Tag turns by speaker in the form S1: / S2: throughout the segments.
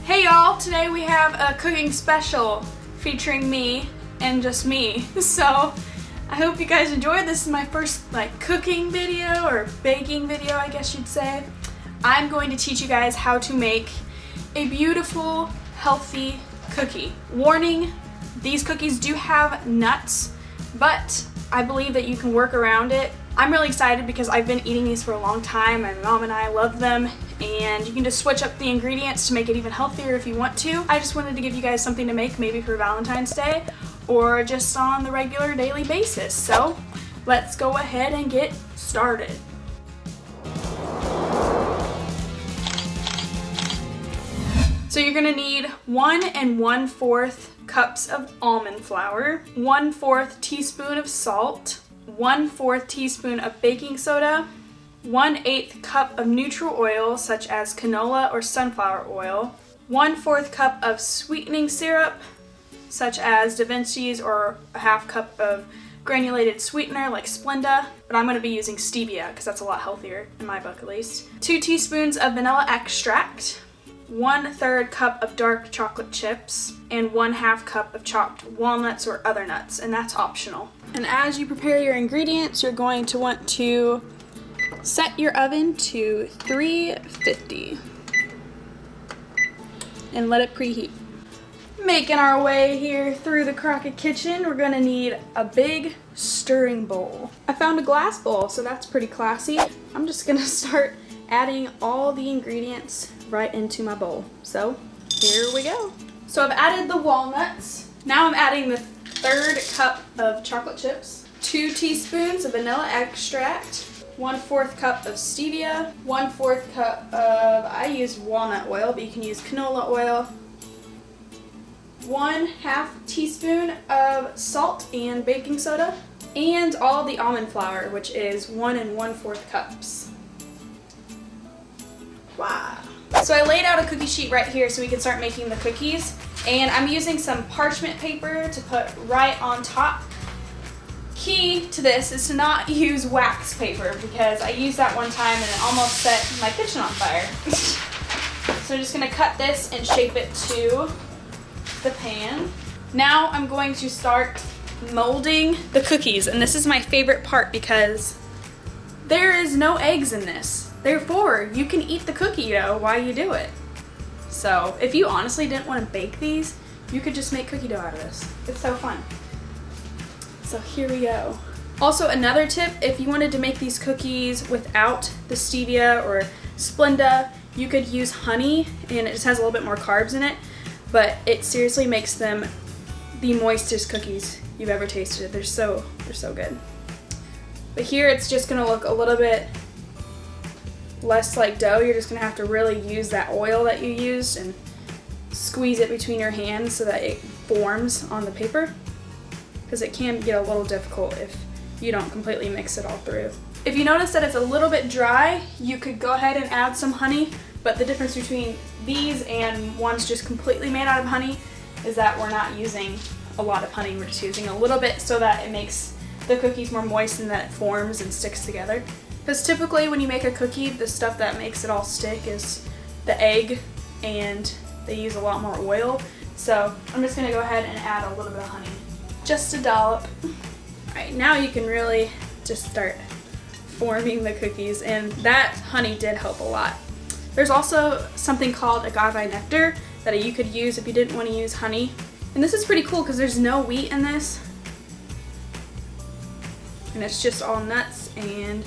S1: Hey y'all, today we have a cooking special featuring me and just me. So I hope you guys enjoyed. This is my first cooking video or baking video, I guess you'd say. I'm going to teach you guys how to make a beautiful, healthy cookie. Warning, these cookies do have nuts, but I believe that you can work around it. I'm really excited because I've been eating these for a long time. My mom and I love them, and you can just switch up the ingredients to make it even healthier if you want to. I just wanted to give you guys something to make maybe for Valentine's Day or just on the regular daily basis. So let's go ahead and get started. So you're gonna need 1 1/4 cups of almond flour, 1/4 teaspoon of salt, 1/4 teaspoon of baking soda, 1/8 cup of neutral oil such as canola or sunflower oil, 1/4 cup of sweetening syrup such as Davinci's, or a 1/2 cup of granulated sweetener like Splenda, but I'm going to be using stevia because that's a lot healthier in my book at least. 2 teaspoons of vanilla extract, 1/3 cup of dark chocolate chips, and 1/2 cup of chopped walnuts or other nuts, and that's optional. And as you prepare your ingredients, you're going to want to set your oven to 350 and let it preheat. Making our way here through the Crockett kitchen, we're gonna need a big stirring bowl. I found a glass bowl, so that's pretty classy. I'm just gonna start adding all the ingredients right into my bowl. So here we go. So I've added the walnuts. Now I'm adding the 1/3 cup of chocolate chips, 2 teaspoons of vanilla extract, 1/4 cup of stevia, 1/4 cup of, I use walnut oil, but you can use canola oil, 1/2 teaspoon of salt and baking soda, and all the almond flour, which is 1 1/4 cups. Wow. So I laid out a cookie sheet right here so we can start making the cookies, and I'm using some parchment paper to put right on top. Key to this is to not use wax paper because I used that one time and it almost set my kitchen on fire. So I'm just gonna cut this and shape it to the pan. Now I'm going to start molding the cookies, and this is my favorite part because there is no eggs in this. Therefore, you can eat the cookie dough while you do it. So if you honestly didn't want to bake these, you could just make cookie dough out of this. It's so fun. So here we go. Also, another tip, if you wanted to make these cookies without the stevia or Splenda, you could use honey, and it just has a little bit more carbs in it, but it seriously makes them the moistest cookies you've ever tasted. They're so good. But here it's just gonna look a little bit less like dough. You're just gonna have to really use that oil that you used and squeeze it between your hands so that it forms on the paper, because it can get a little difficult if you don't completely mix it all through. If you notice that it's a little bit dry, you could go ahead and add some honey, but the difference between these and ones just completely made out of honey is that we're not using a lot of honey. We're just using a little bit so that it makes the cookies more moist and that it forms and sticks together. Because typically when you make a cookie, the stuff that makes it all stick is the egg, and they use a lot more oil. So I'm just gonna go ahead and add a little bit of honey. Just a dollop. Alright, now you can really just start forming the cookies, and that honey did help a lot. There's also something called agave nectar that you could use if you didn't want to use honey. And this is pretty cool because there's no wheat in this. And it's just all nuts, and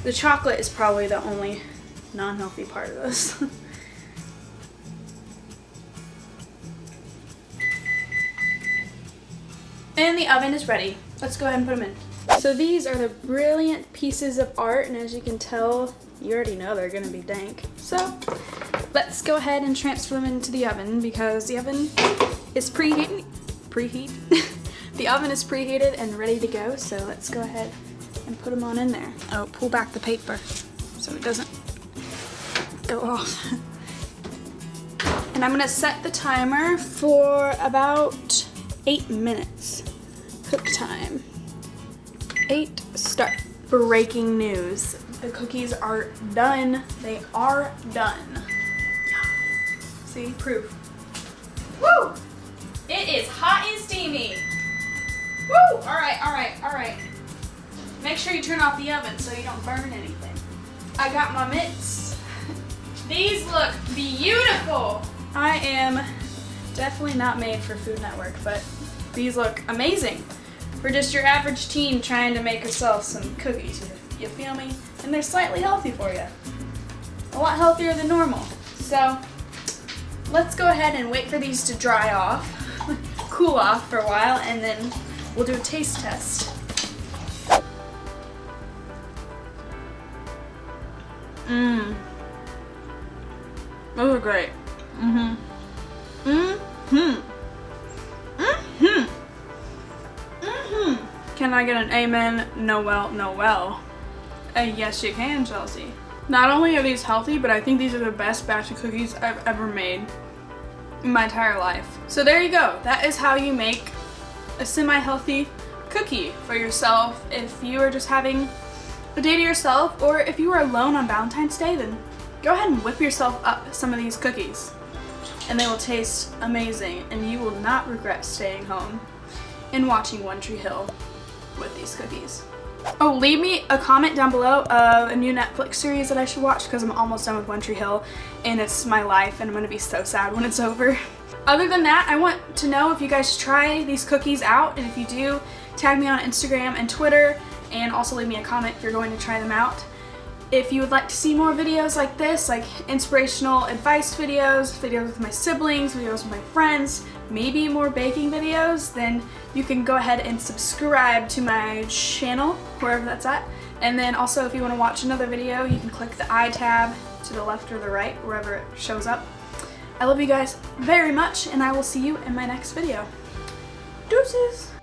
S1: the chocolate is probably the only non-healthy part of this. And the oven is ready. Let's go ahead and put them in. So these are the brilliant pieces of art, and as you can tell, you already know they're gonna be dank. So let's go ahead and transfer them into the oven because the oven is preheat. The oven is preheated and ready to go, so let's go ahead and put them on in there. Oh, pull back the paper so it doesn't go off. And I'm gonna set the timer for about 8 minutes. Cook time. 8, start. Breaking news. The cookies are done. They are done. See, proof. Woo! It is hot and steamy. Woo! All right. Make sure you turn off the oven so you don't burn anything. I got my mitts. These look beautiful. I am definitely not made for Food Network, but these look amazing for just your average teen trying to make herself some cookies. You feel me? And they're slightly healthy for you. A lot healthier than normal. So let's go ahead and wait for these to dry off, cool off for a while, and then we'll do a taste test. Those are great. Can I get an amen? No well. Yes you can, Chelsea. Not only are these healthy, but I think these are the best batch of cookies I've ever made in my entire life. So there you go. That is how you make a semi-healthy cookie for yourself if you are just having a day to yourself, or if you are alone on Valentine's Day, then go ahead and whip yourself up some of these cookies and they will taste amazing and you will not regret staying home and watching One Tree Hill with these cookies. Oh, leave me a comment down below of a new Netflix series that I should watch, because I'm almost done with One Tree Hill and it's my life and I'm gonna be so sad when it's over. Other than that, I want to know if you guys try these cookies out, and if you do, tag me on Instagram and Twitter, and also leave me a comment if you're going to try them out. If you would like to see more videos like this, like inspirational advice videos, videos with my siblings, videos with my friends, maybe more baking videos, then you can go ahead and subscribe to my channel, wherever that's at. And then also, if you want to watch another video, you can click the I tab to the left or the right, wherever it shows up. I love you guys very much, and I will see you in my next video. Deuces!